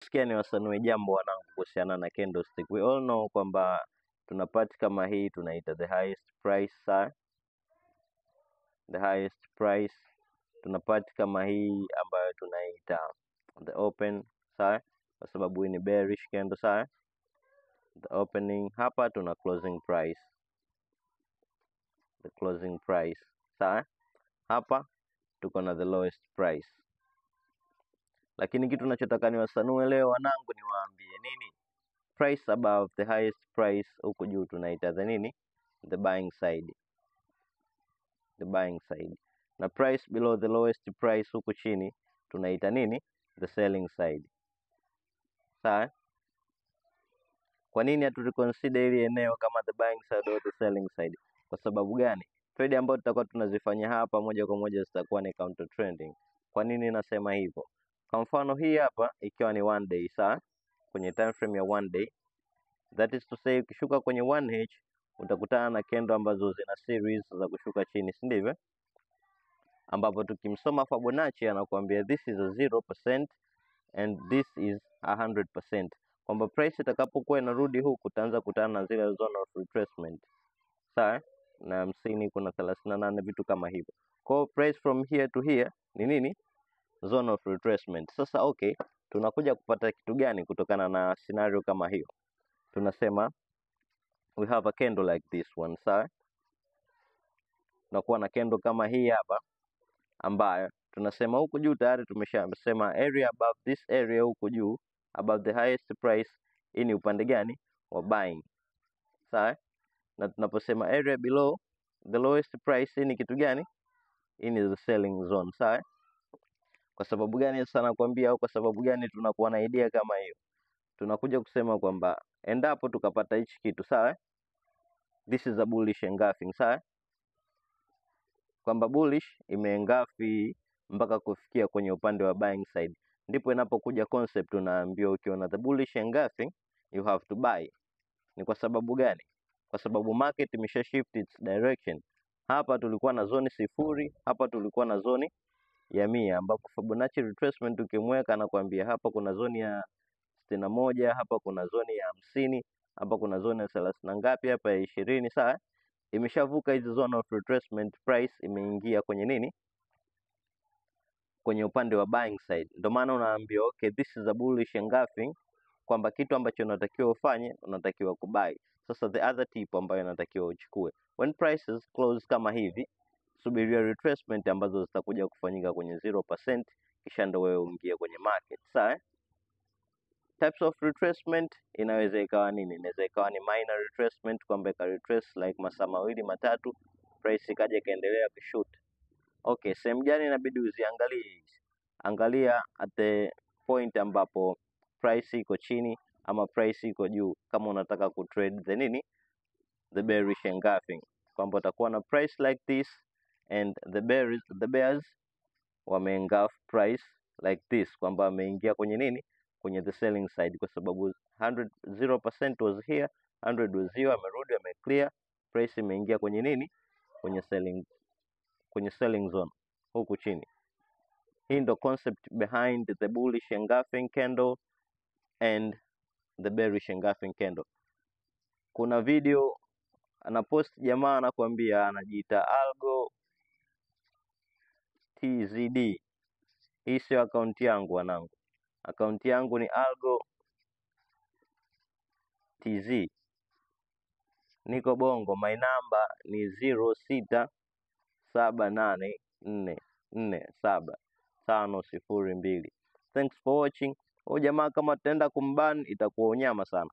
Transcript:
sikia niwasanue jambo wanangu kuhusiana na candlestick. We all know kwamba tuna part kama hii tunaita the highest price, sawa? The highest price. Tuna part kama hii ambayo tunaita the open, sawa? Kwa sababu hii ni bearish candle, sawa? The opening. Hapa tuna closing price, the closing price, sawa? Hapa tuko na the lowest price. Lakini kitu ninachotaka niwasanue leo wanangu, niwaambie nini? Price above the highest price huko juu tunaita the nini? The buying side, the buying side. Na price below the lowest price huko chini tunaita nini? The selling side, sawa? Kwa nini hatuconsider ile eneo kama the buying side au the selling side? Kwa sababu gani? Trade ambayo tutakuwa tunazifanya hapa moja kwa moja zitakuwa ni counter trending. Kwa nini nasema hivyo? Kwa mfano hii hapa ikiwa ni one day, sawa? Kwenye time frame ya one day, that is to say ukishuka kwenye 1H utakutana na candle ambazo zina series za kushuka chini, si ndivyo? Ambapo tukimsoma Fibonacci anakuambia this is a 0% and this is 100%. Kwamba price itakapokuwa inarudi huku utaanza kutana na zile zone of retracement, sawa? Na 50 kuna 38 vitu kama hivyo. Kwa price from here to here ni nini? Zone of retracement. Sasa okay, tunakuja kupata kitu gani kutokana na scenario kama hiyo? Tunasema we have a candle like this one, sawa? Tunakuwa na candle kama hii hapa ambayo tunasema huku juu tayari tumeshasema area above this area huku juu above the highest price, hii ni upande gani? Wa buying, sawa? Na tunaposema area below the lowest price, hii ni kitu gani? Hii ni the selling zone, sawa? Kwa sababu gani sasa nakwambia, au kwa sababu gani tunakuwa na idea kama hiyo? Tunakuja kusema kwamba endapo tukapata hichi kitu, sawa? This is a bullish engulfing, sawa? Kwamba bullish imeengafi mpaka kufikia kwenye upande wa buying side, ndipo inapokuja concept unaambiwa ukiona the bullish engulfing you have to buy. Ni kwa sababu gani? Kwa sababu market imesha shift its direction. Hapa tulikuwa na zoni 0, hapa tulikuwa na zoni ya 100, ambapo Fibonacci retracement ukimweka anakuambia hapa kuna zoni ya 61, hapa kuna zoni ya 50, hapa kuna zoni ya 30 na ngapi hapa ya 20, sawa? Imeshavuka hizo zone of retracement, price imeingia kwenye nini? Kwenye upande wa buying side. Ndio maana unaambiwa okay, this is a bullish engulfing, kwamba kitu ambacho unatakiwa ufanye, unatakiwa kubuy. Sasa the other tip ambayo unatakiwa uchukue, when prices close kama hivi, subiria retracement ambazo zitakuja kufanyika kwenye 0%, kisha ndio wewe uingie kwenye market, sawa? Types of retracement inaweza ikawa nini? Inaweza ikawa ni minor retracement, kwamba ka retrace like masaa mawili matatu, price ikaja ikaendelea kushoot. Okay, sehemu gani inabidi uziangalie hizi? Angalia at the point ambapo price iko chini ama price iko juu, kama unataka kutrade the nini? The bearish engulfing, kwamba utakuwa na price like this and the bears wameengulf price like this, kwamba ameingia kwenye nini? Kwenye the selling side, kwa sababu 0% was here, 100 was here, amerudi ameclear, price imeingia kwenye nini? Kwenye selling zone huku chini. Hii ndo concept behind the bullish engulfing candle and the bearish engulfing candle. Kuna video anapost jamaa anakuambia anajiita Algo TZD. Hii sio akaunti yangu wanangu. Akaunti yangu ni Algo TZ. Niko Bongo, my number ni 0678447502. Thanks for watching. Jamaa kama tutaenda kumban itakuwa unyama sana.